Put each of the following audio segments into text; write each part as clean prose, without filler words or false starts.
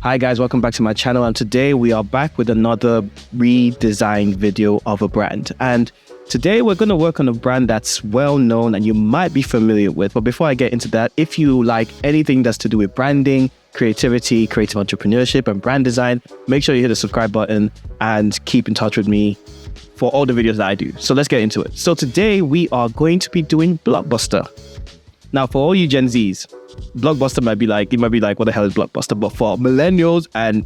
Hi guys, welcome back to my channel, and today we are back with another redesign video of a brand. And today we're going to work on a brand that's well known and you might be familiar with. But before I get into that, if you like anything that's to do with branding, creativity, creative entrepreneurship and brand design, make sure you hit the subscribe button and keep in touch with me for all the videos that I do. So let's get into it. So today we are going to be doing Blockbuster. Now, for all you Gen Zs, Blockbuster might be like, what the hell is Blockbuster? But for millennials and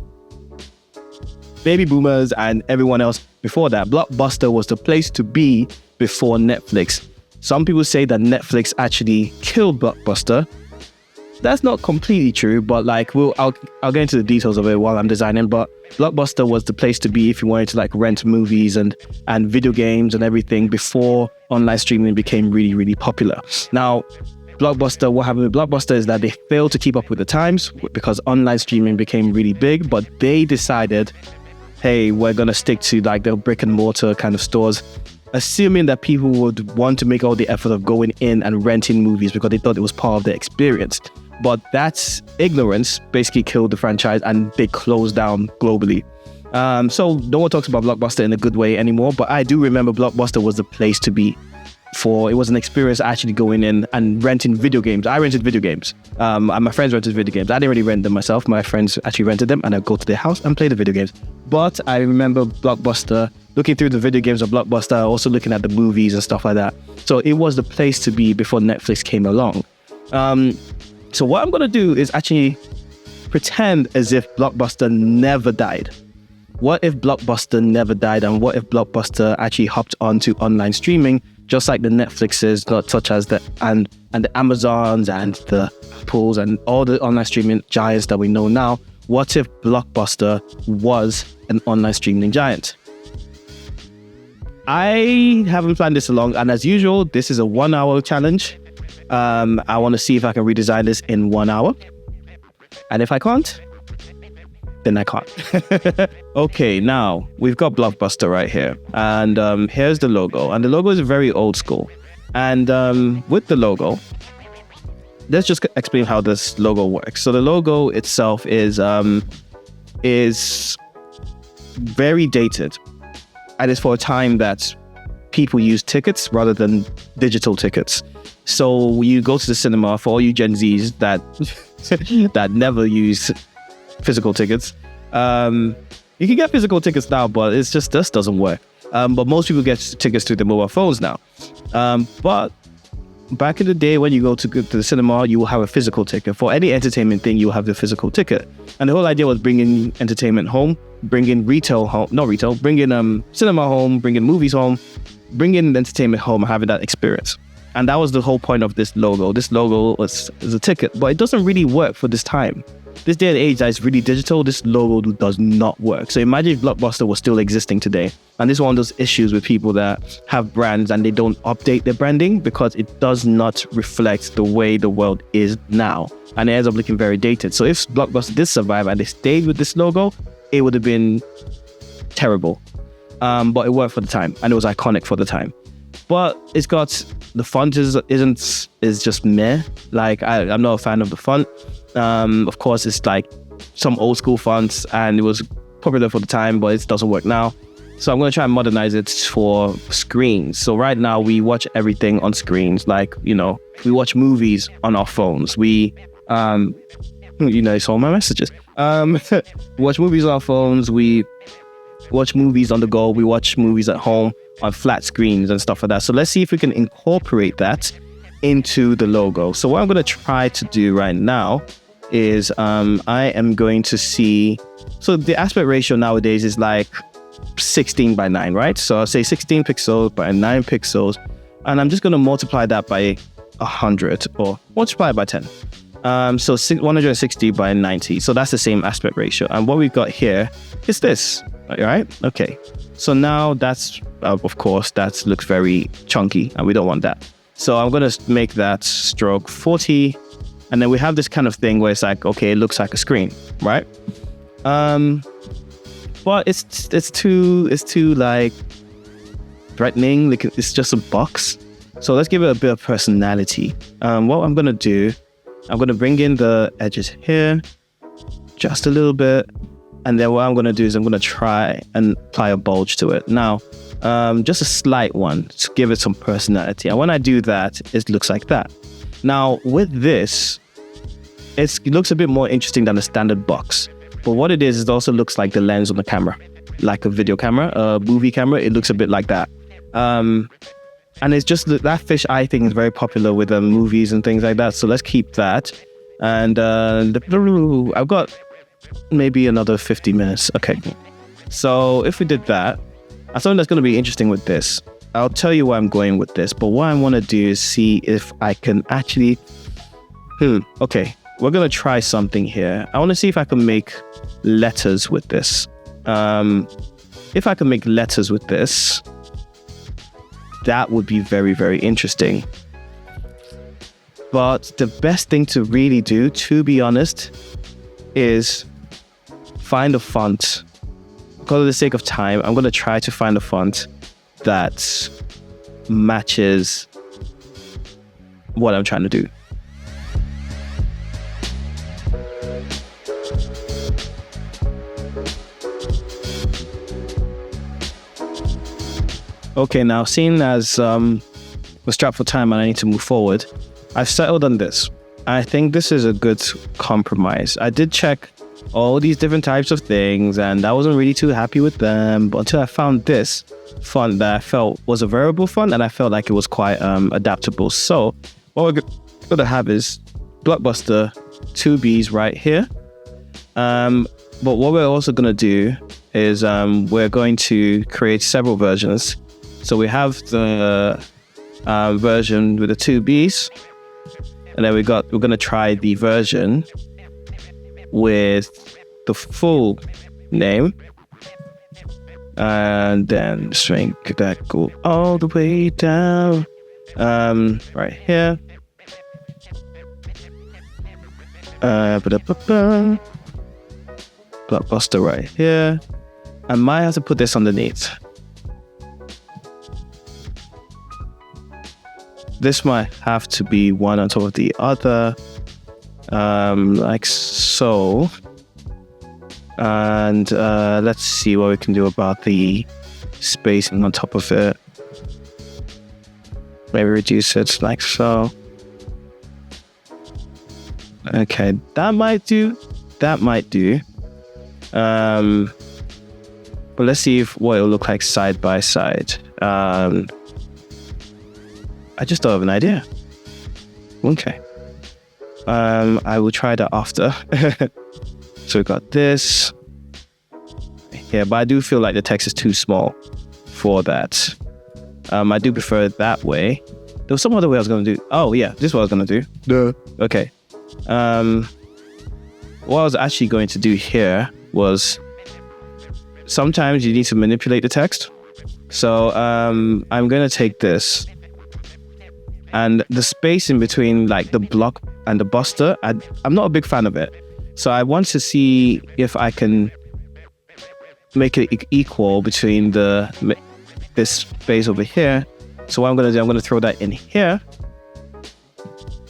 baby boomers and everyone else before that, Blockbuster was the place to be before Netflix. Some people say that Netflix actually killed Blockbuster. That's not completely true, but I'll get into the details of it while I'm designing. But Blockbuster was the place to be if you wanted to rent movies and video games and everything before online streaming became really, really popular. Now, Blockbuster, what happened with Blockbuster is that they failed to keep up with the times because online streaming became really big, but they decided, hey, we're going to stick to the brick and mortar kind of stores, assuming that people would want to make all the effort of going in and renting movies because they thought it was part of their experience. But that's ignorance, basically killed the franchise and they closed down globally. So no one talks about Blockbuster in a good way anymore, but I do remember Blockbuster was the place to be. It was an experience actually going in and renting video games. I rented video games. And my friends rented video games. I didn't really rent them myself. My friends actually rented them and I'd go to their house and play the video games. But I remember Blockbuster, looking through the video games of Blockbuster, also looking at the movies and stuff like that. So it was the place to be before Netflix came along. So what I'm going to do is actually pretend as if Blockbuster never died. What if Blockbuster never died, and what if Blockbuster actually hopped onto online streaming, just like the Netflixes, such as the Amazons and the Apples and all the online streaming giants that we know now? What if Blockbuster was an online streaming giant? I haven't planned this along, and as usual, this is a 1 hour challenge. I want to see if I can redesign this in 1 hour. And if I can't, then I can't. Okay, now we've got Blockbuster right here. And here's the logo. And the logo is very old school. And with the logo, let's just explain how this logo works. So the logo itself is very dated. And it's for a time that people use tickets rather than digital tickets. So you go to the cinema, for all you Gen Zs that never use physical tickets. You can get physical tickets now, but this doesn't work. But most people get tickets through their mobile phones now. But back in the day when you go to the cinema, you will have a physical ticket. For any entertainment thing, you will have the physical ticket. And the whole idea was bringing entertainment home, bringing cinema home, bringing movies home, bringing entertainment home, and having that experience. And that was the whole point of this logo. This logo is a ticket, but it doesn't really work for this time. This day and age that is really digital, this logo does not work. So imagine if Blockbuster was still existing today. And this is one of those issues with people that have brands and they don't update their branding because it does not reflect the way the world is now. And it ends up looking very dated. So if Blockbuster did survive and they stayed with this logo, it would have been terrible. But it worked for the time and it was iconic for the time. But it's got, the font is just meh. I'm not a fan of the font. Of course, it's some old school fonts and it was popular for the time, but it doesn't work now. So I'm going to try and modernize it for screens. So right now we watch everything on screens. We watch movies on our phones. We, it's all my messages. We watch movies on our phones. We watch movies on the go. We watch movies at home on flat screens and stuff like that. So let's see if we can incorporate that into the logo. So what I'm going to try to do right now is I am going to see, so the aspect ratio nowadays is 16 by 9, right? So I'll say 16 pixels by 9 pixels, and I'm just going to multiply that by 100 or multiply it by 10. So 160 by 90. So that's the same aspect ratio. And what we've got here is this, right? Okay. So now that's, of course, that looks very chunky and we don't want that. So I'm going to make that stroke 40. And then we have this kind of thing where it's okay, it looks like a screen, right? But it's too threatening. It's just a box. So let's give it a bit of personality. What I'm going to do, I'm going to bring in the edges here. just a little bit. And then what I'm going to do is I'm going to try and apply a bulge to it. Now, just a slight one to give it some personality. And when I do that, it looks like that. Now, with this, it looks a bit more interesting than a standard box. But what it is, it also looks like the lens on the camera, like a video camera, a movie camera. It looks a bit like that. And it's just that fish eye thing is very popular with movies and things like that. So let's keep that. And I've got maybe another 50 minutes. Okay. So if we did that, I thought that's going to be interesting with this. I'll tell you where I'm going with this. But what I want to do is see if I can actually... Okay. We're going to try something here. I want to see if I can make letters with this. If I can make letters with this, that would be very, very interesting. But the best thing to really do, to be honest, is find a font. For the sake of time, I'm going to try to find a font that matches what I'm trying to do. Okay, now seeing as we're strapped for time and I need to move forward, I've settled on this. I think this is a good compromise. I did check all these different types of things and I wasn't really too happy with them, but until I found this font that I felt was a variable font and I felt like it was quite adaptable. So what we're going to have is Blockbuster 2Bs right here. But what we're also going to do is we're going to create several versions. So we have the version with the 2Bs, and then we're going to try the version with the full name, and then shrink that, go all the way down, right here. Blockbuster right here. I might have to put this underneath. This might have to be one on top of the other, like so. And let's see what we can do about the spacing on top of it. Maybe reduce it like so. Okay, that might do. That might do. But let's see what it'll look like side by side. I just thought of an idea. Okay. I will try that after. So we got this. Yeah, but I do feel like the text is too small for that. I do prefer it that way. There was some other way I was going to do. Oh yeah, this is what I was going to do. Duh. Okay. What I was actually going to do here was sometimes you need to manipulate the text. So I'm going to take this and the space in between like the block and the buster, I'm not a big fan of it. So I want to see if I can make it equal between this space over here. So what I'm going to do, I'm going to throw that in here.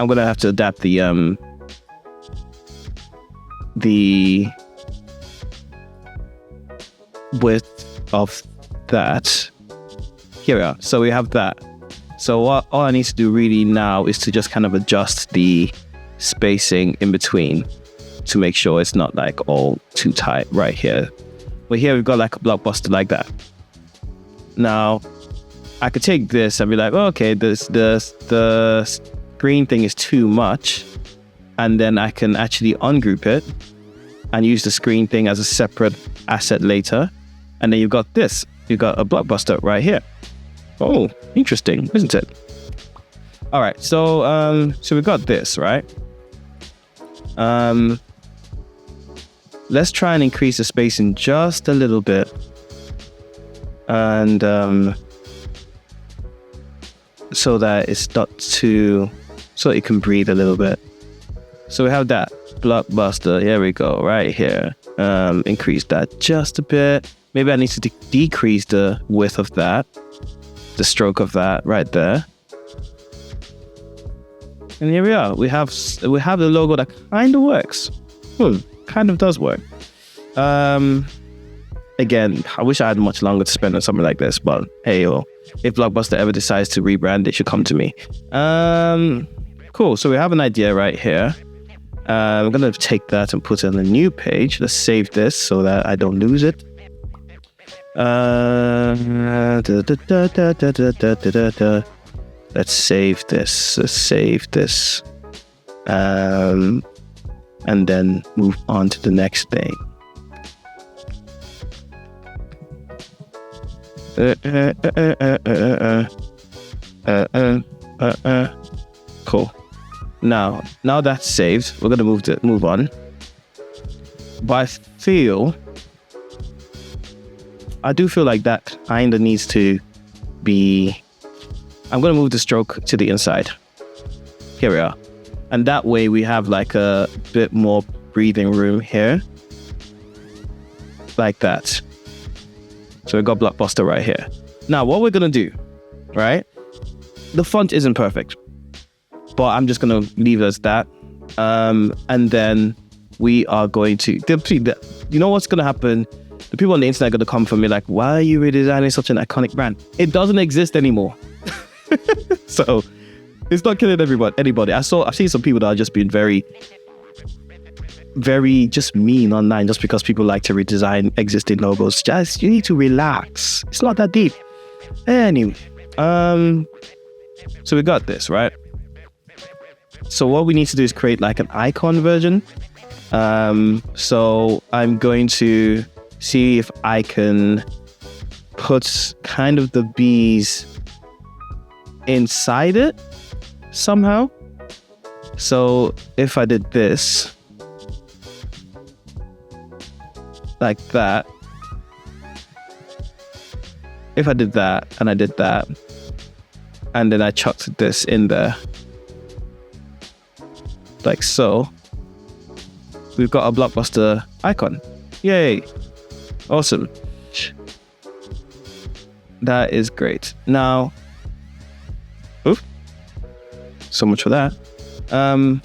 I'm going to have to adapt the width of that. Here we are. So we have that. So all I need to do really now is to just kind of adjust the spacing in between to make sure it's not like all too tight right here. But here we've got like a blockbuster like that. Now I could take this and be like, oh, okay, the screen thing is too much, and then I can actually ungroup it and use the screen thing as a separate asset later. And then you've got this. You've got a blockbuster right here. Oh, interesting, isn't it? All right, so we've got this, right? Let's try and increase the spacing just a little bit. And so that it's not too, so it can breathe a little bit. So we have that blockbuster. Here we go, right here. Increase that just a bit. Maybe I need to decrease the width of that, the stroke of that right there. And here we are. We have the logo that kind of works. kind of does work. Again, I wish I had much longer to spend on something like this, but hey, if Blockbuster ever decides to rebrand, they should come to me. Cool. So we have an idea right here. I'm going to take that and put it on a new page. Let's save this so that I don't lose it. Let's save this. And then move on to the next thing. Cool. Now that's saved, we're gonna move on. But I do feel like that kind of needs to be. I'm gonna move the stroke to the inside. Here we are, and that way we have like a bit more breathing room here, like that. So we got Blockbuster right here. Now what we're gonna do, right? The font isn't perfect, but I'm just gonna leave it as that. And then we are going to, you know what's gonna happen? The people on the internet are gonna come for me like, why are you redesigning such an iconic brand? It doesn't exist anymore. So it's not killing anybody. I've seen some people that are just being very, very just mean online just because people like to redesign existing logos. You need to relax. It's not that deep. Anyway, so we got this, right? So what we need to do is create like an icon version. So I'm going to see if I can put kind of the bees inside it somehow. So if I did this like that, if I did that and I did that, and then I chucked this in there like so, we've got a Blockbuster icon. Yay. Awesome. That is great. Now, so much for that. So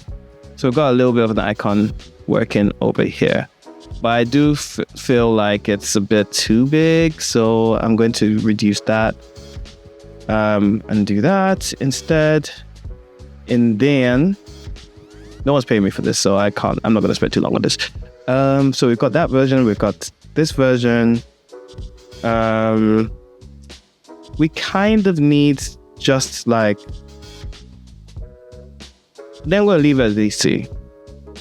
we've got a little bit of an icon working over here, but I do feel like it's a bit too big, so I'm going to reduce that and do that instead. And then no one's paying me for this, so I'm not going to spend too long on this. So we've got that version, we've got this version. We kind of need just like, then I'm going to leave it as these two.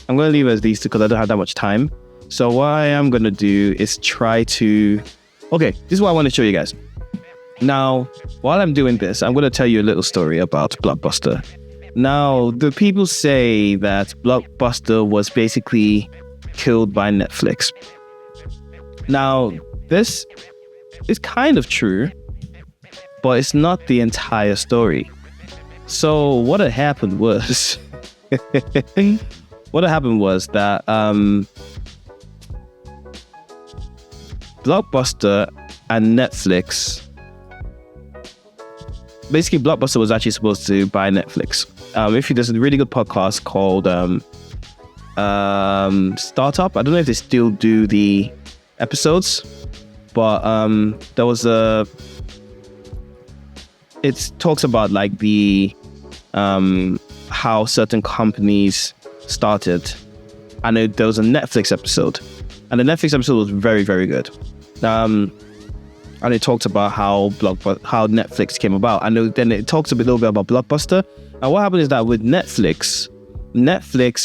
I'm going to leave it as these two because I don't have that much time. So what I am going to do is try to, okay, this is what I want to show you guys. Now, while I'm doing this, I'm going to tell you a little story about Blockbuster. Now, the people say that Blockbuster was basically killed by Netflix. Now, this is kind of true, but it's not the entire story. So what had happened was, that Blockbuster and Netflix, basically Blockbuster was actually supposed to buy Netflix. There's a really good podcast called Startup. I don't know if they still do the episodes, but there was it talks about like the how certain companies started, and there was a Netflix episode, and the Netflix episode was very, very good. And it talked about how Netflix came about, and then it talks a little bit about Blockbuster. And what happened is that with Netflix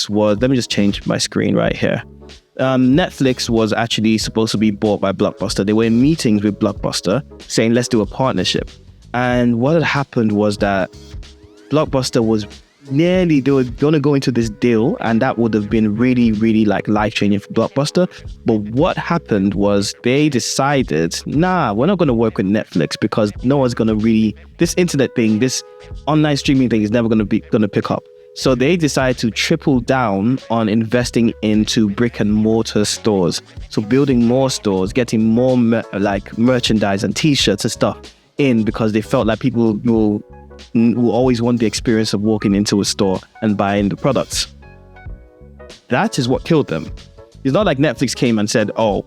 was, let me just change my screen right here. Netflix was actually supposed to be bought by Blockbuster. They were in meetings with Blockbuster saying, let's do a partnership. And what had happened was that Blockbuster was they were going to go into this deal, and that would have been really, really like life-changing for Blockbuster. But what happened was they decided, we're not going to work with Netflix because no one's going to really, this internet thing, this online streaming thing is never going to pick up. So they decided to triple down on investing into brick and mortar stores. So building more stores, getting more merchandise and t-shirts and stuff in, because they felt like people will always want the experience of walking into a store and buying the products. That is what killed them. It's not like Netflix came and said, oh,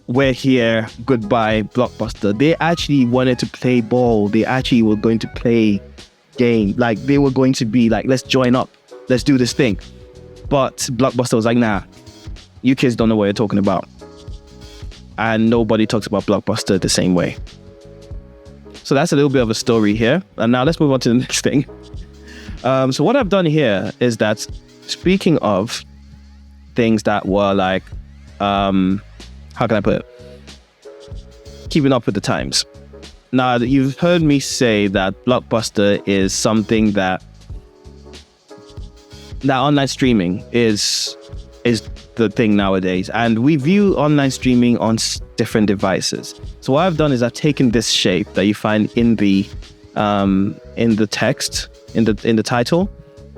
we're here, goodbye, Blockbuster. They actually wanted to play ball. They actually were going to play game. Like, they were going to be like, let's join up. Let's do this thing. But Blockbuster was like, nah, you kids don't know what you're talking about. And nobody talks about Blockbuster the same way. So that's a little bit of a story here. And now let's move on to the next thing. So what I've done here is that, speaking of things that were like, how can I put it? Keeping up with the times. Now, you've heard me say that Blockbuster is something that online streaming is the thing nowadays. And we view online streaming on different devices. So what I've done is I've taken this shape that you find in the text, in the title,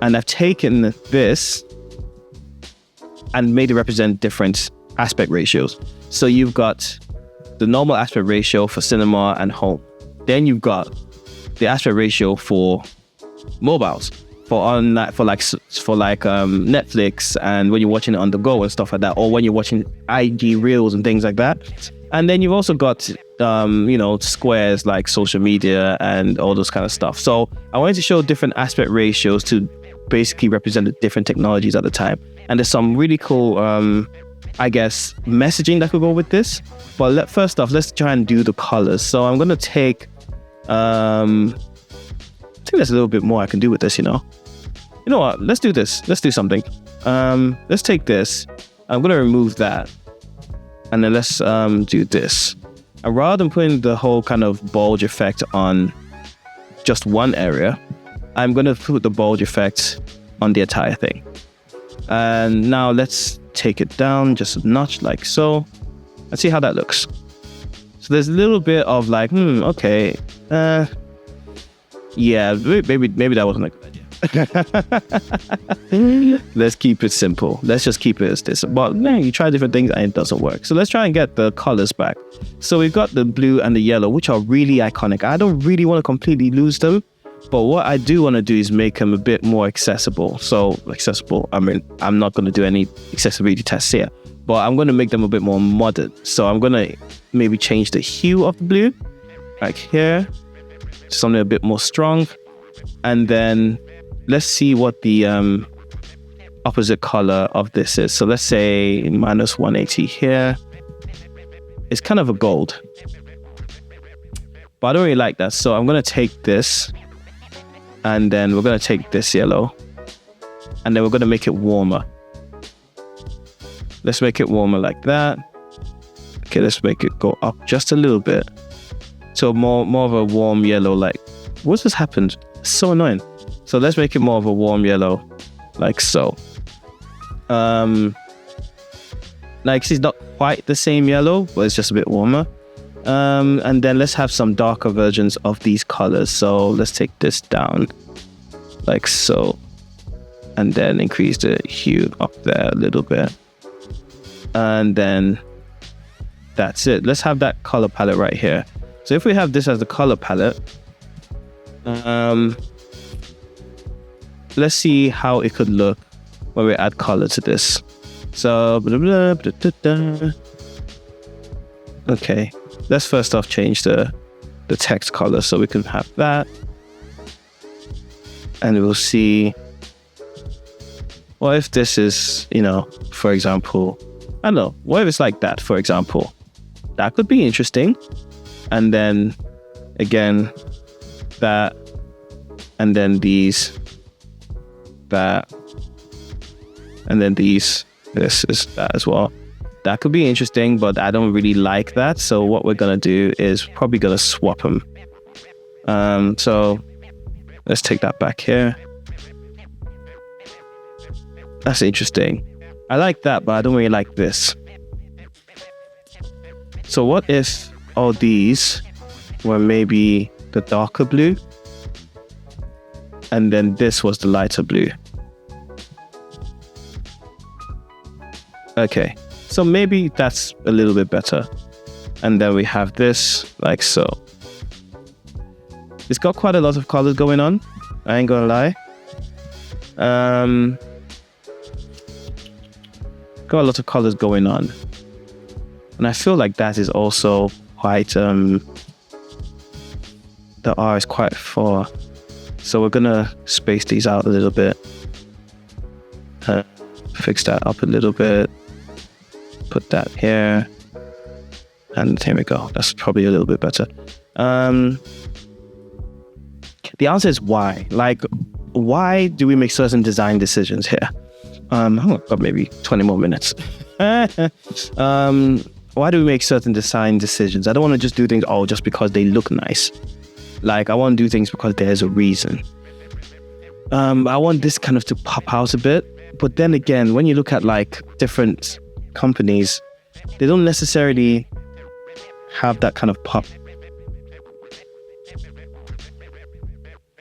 and I've taken this and made it represent different aspect ratios. So you've got the normal aspect ratio for cinema and home. Then you've got the aspect ratio for mobiles, for Netflix, and when you're watching it on the go and stuff like that, or when you're watching IG reels and things like that. And then you've also got squares like social media and all those kind of stuff. So I wanted to show different aspect ratios to basically represent the different technologies at the time. And there's some really cool messaging that could go with this. But first off, let's try and do the colors. So I'm going to take, I think there's a little bit more I can do with this, You know what? Let's do this. Let's do something. Let's take this. I'm going to remove that. And then let's do this. And rather than putting the whole kind of bulge effect on just one area, I'm going to put the bulge effect on the entire thing. And now let's take it down just a notch like so. Let's see how that looks. So there's a little bit of like, okay. Yeah, maybe that wasn't a good idea. Let's keep it simple. Let's just keep it as this. But man, you try different things and it doesn't work. So let's try and get the colors back. So we've got the blue and the yellow, which are really iconic. I don't really want to completely lose them. But what I do want to do is make them a bit more accessible. So accessible, I mean, I'm not going to do any accessibility tests here, but I'm going to make them a bit more modern. So I'm going to maybe change the hue of the blue, like here, to something a bit more strong. And then let's see what the opposite color of this is. So let's say minus 180 here. It's kind of a gold, but I don't really like that. So I'm going to take this, and then we're going to take this yellow, and then we're going to make it warmer. Let's make it warmer like that. Okay, let's make it go up just a little bit. So more of a warm yellow, like, what's just happened? It's so annoying. So let's make it more of a warm yellow, like so. Like, it's not quite the same yellow, but it's just a bit warmer. And then let's have some darker versions of these colors. So let's take this down like so, and then increase the hue up there a little bit. And then that's it. Let's have that color palette right here. So if we have this as the color palette, let's see how it could look when we add color to this. So, okay. Let's first off change the text color so we can have that. And we'll see, what if this is, for example, I don't know, what if it's like that, for example? That could be interesting. And then, again, that, and then these, that, and then these, this is that as well. That could be interesting, but I don't really like that. So what we're going to do is probably going to swap them. So let's take that back here. That's interesting. I like that, but I don't really like this. So what if all these were maybe the darker blue, and then this was the lighter blue? Okay. So maybe that's a little bit better. And then we have this like so. It's got quite a lot of colors going on, I ain't gonna lie. got a lot of colors going on. And I feel like that is also quite, the R is quite far. So we're gonna space these out a little bit. Fix that up a little bit. Put that here. And here we go. That's probably a little bit better. The answer is why. Like, why do we make certain design decisions here? I've got maybe 20 more minutes. Why do we make certain design decisions? I don't want to just do things just because they look nice. Like, I want to do things because there's a reason. I want this kind of to pop out a bit. But then again, when you look at like different companies, they don't necessarily have that kind of pop.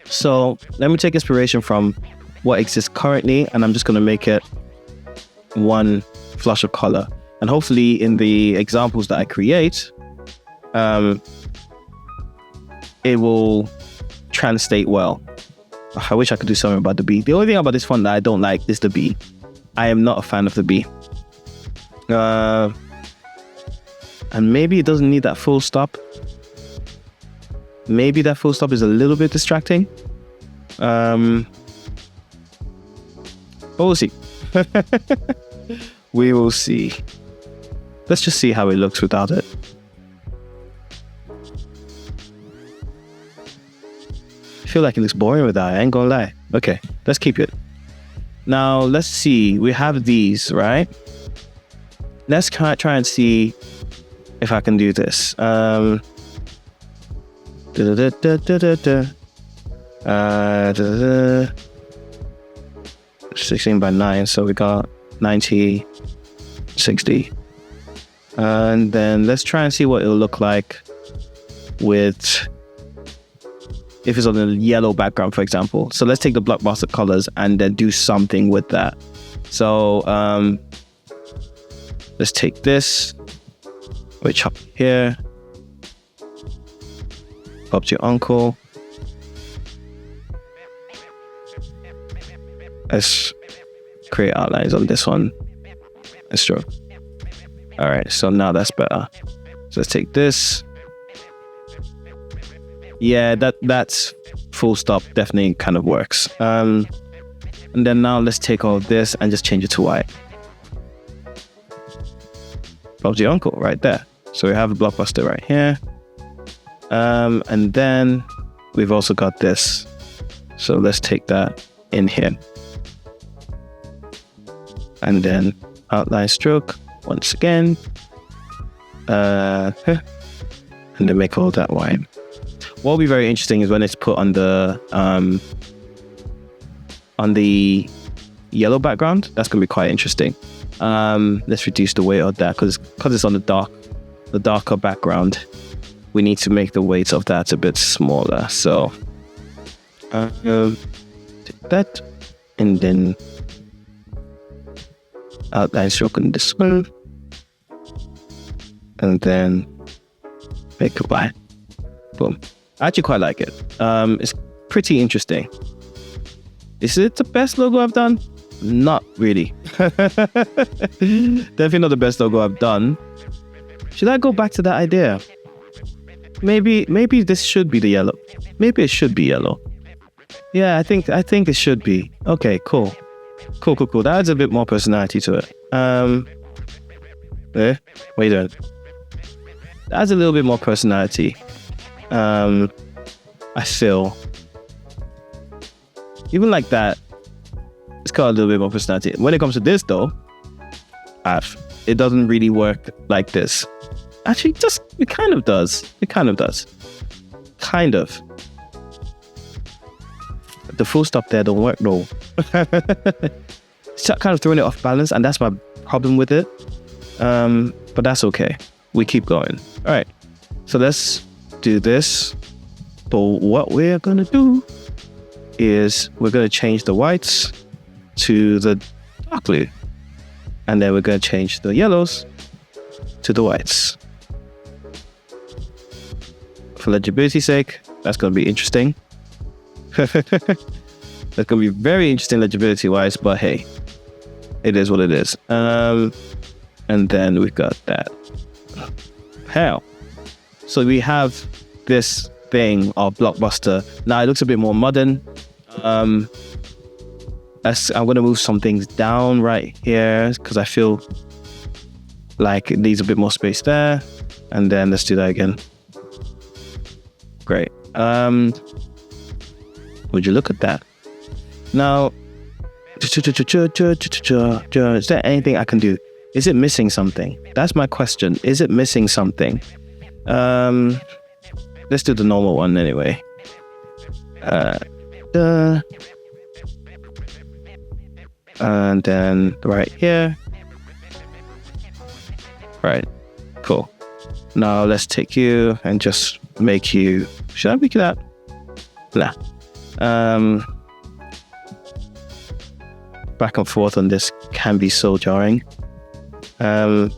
So let me take inspiration from what exists currently, and I'm just going to make it one flush of color. And hopefully in the examples that I create, it will translate well. I wish I could do something about the B. The only thing about this font that I don't like is the B. I am not a fan of the B. And maybe it doesn't need that full stop. Maybe that full stop is a little bit distracting. But we'll see. We will see. Let's just see how it looks without it. I feel like it looks boring without it, I ain't gonna lie. Okay, let's keep it. Now, let's see. We have these, right? Let's try and see if I can do this. 16 by 9, so we got 90, 60. And then let's try and see what it'll look like with, if it's on a yellow background, for example. So let's take the Blockbuster colors and then do something with that. So let's take this, which up here, up to your uncle. Let's create outlines on this one. Let's draw. All right, so now that's better. So let's take this. Yeah, that's full stop definitely kind of works. And then now let's take all of this and just change it to white. Bob's your uncle right there. So we have a Blockbuster right here. And then we've also got this. So let's take that in here. And then outline stroke once again. And then make all that white. What will be very interesting is when it's put on the yellow background. That's going to be quite interesting. Let's reduce the weight of that because it's on the darker background. We need to make the weight of that a bit smaller. So take that and then outline stroke on this one, and then make a white. Boom. I actually quite like it. It's pretty interesting. Is it the best logo I've done? Not really. Definitely not the best logo I've done. Should I go back to that idea? Maybe this should be the yellow. Maybe it should be yellow. Yeah, I think it should be. Okay, cool. Cool. That adds a bit more personality to it. What are you doing? That adds a little bit more personality. I feel. Even like that, it's got a little bit more personality. When it comes to this though, it doesn't really work like this. Actually, it kind of does. Kind of. The full stop there don't work though. It's kind of throwing it off balance, and that's my problem with it. But that's okay. We keep going. All right. So let's do this. But what we're gonna do is we're gonna change the whites to the dark blue, and then we're gonna change the yellows to the whites. For legibility's sake, that's gonna be interesting. That's gonna be very interesting legibility wise, but hey, it is what it is. And then we've got that. Hell. So we have this thing of Blockbuster. Now it looks a bit more modern. I'm going to move some things down right here because I feel like it needs a bit more space there. And then let's do that again. Great. Would you look at that? Now, is there anything I can do? Is it missing something? That's my question. Is it missing something? Let's do the normal one anyway. And then right here. Right, cool. Now let's take you and just make you, should I make it that? Nah. Back and forth on this can be so jarring. All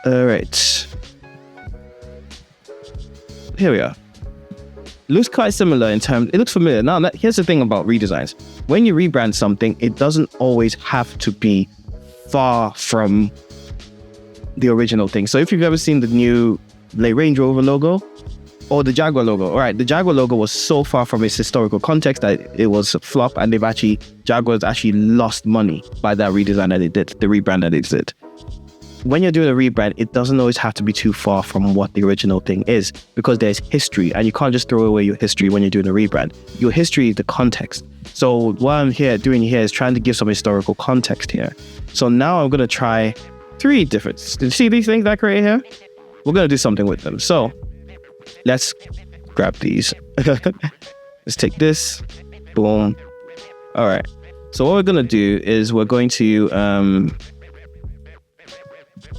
right. Here we are. Looks quite similar in terms, it looks familiar. Now, here's the thing about redesigns. When you rebrand something, it doesn't always have to be far from the original thing. So if you've ever seen the new Range Rover logo or the Jaguar logo, all right, the Jaguar logo was so far from its historical context that it was a flop, and Jaguar's actually lost money by that redesign that it did, the rebrand that it did. When you're doing a rebrand, it doesn't always have to be too far from what the original thing is, because there's history, and you can't just throw away your history when you're doing a rebrand. Your history is the context. So what I'm doing here is trying to give some historical context here. So now I'm going to try 3 different, see these things I create here? We're going to do something with them. So let's grab these. Let's take this. Boom. All right. So what we're going to do is we're going to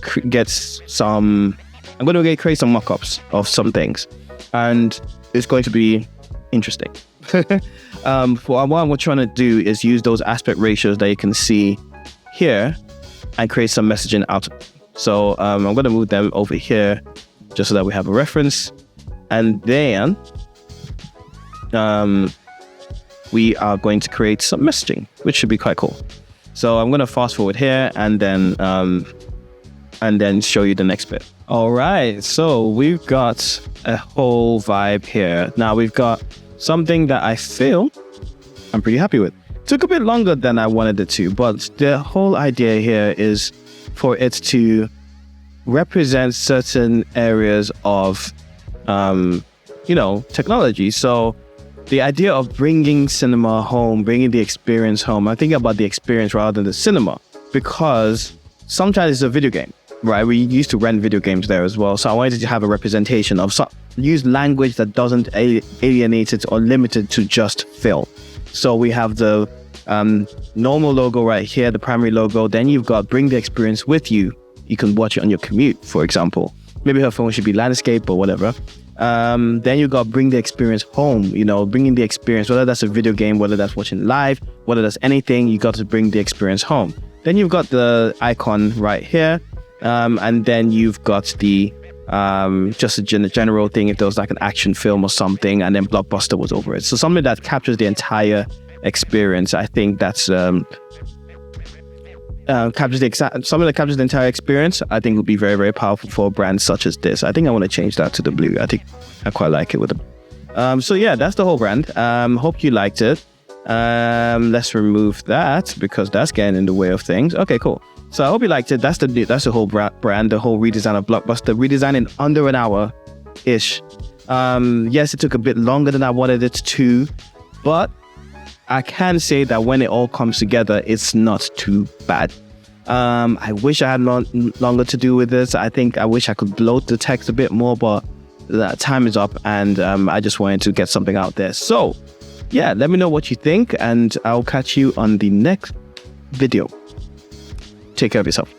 create some mock-ups of some things, and it's going to be interesting. What I'm trying to do is use those aspect ratios that you can see here and create some messaging out. So I'm going to move them over here just so that we have a reference, and then we are going to create some messaging, which should be quite cool. So I'm going to fast forward here and then show you the next bit. All right, so we've got a whole vibe here. Now we've got something that I feel I'm pretty happy with. Took a bit longer than I wanted it to, but the whole idea here is for it to represent certain areas of, technology. So the idea of bringing cinema home, bringing the experience home, I'm thinking about the experience rather than the cinema, because sometimes it's a video game. Right, we used to rent video games there as well. So I wanted to have a representation of use language that doesn't alienate it or limit it to just film. So we have the normal logo right here, the primary logo. Then you've got bring the experience with you. You can watch it on your commute, for example. Maybe her phone should be landscape or whatever. Then you've got bring the experience home, bringing the experience, whether that's a video game, whether that's watching live, whether that's anything, you got to bring the experience home. Then you've got the icon right here. And then you've got the just a general thing if there was like an action film or something, and then Blockbuster was over it. So something that captures the entire experience. I think that's something that captures the entire experience. I think would be very, very powerful for a brand such as this. I think I want to change that to the blue. I think I quite like it with them. So yeah, that's the whole brand. Hope you liked it. Let's remove that because that's getting in the way of things. Okay, cool. So I hope you liked it. That's the whole brand, the whole redesign of Blockbuster. Redesign in under an hour-ish. Yes, it took a bit longer than I wanted it to, but I can say that when it all comes together, it's not too bad. I wish I had longer to do with this. I wish I could bloat the text a bit more, but that time is up, and I just wanted to get something out there. So yeah, let me know what you think, and I'll catch you on the next video. Take care of yourself.